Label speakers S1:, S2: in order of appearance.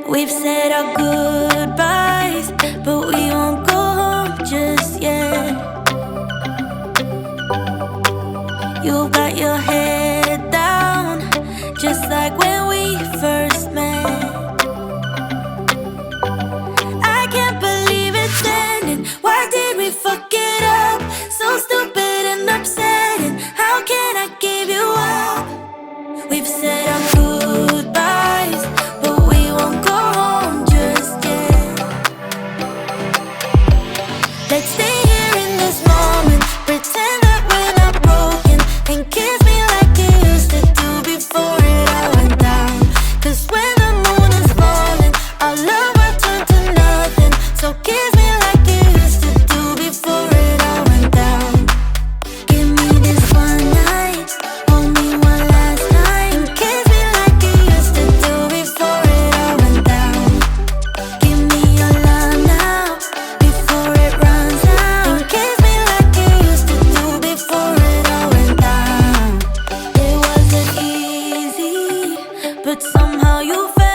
S1: We've said our goodbyes, but we won't go home just yet. You've got your head down, just like when we first met. I can't believe it's ending. Why did we fuck it up? So stupid and upsetting. How can I give you up? We've said our goodbyes, but we won't go home just yet. Let's stay here in this moment, pretend that we're not broken, and kiss me like you used to do before it all went down. Cause when the moon is falling, our love will turn to nothing. So kiss me like you used to do before it all went down. Give me this one night, hold me one last time, and kiss me like you used to do before it all went down. Give me your love now, before it runs out, and kiss me like you used to do before it all went down. It wasn't easy, but somehow you felt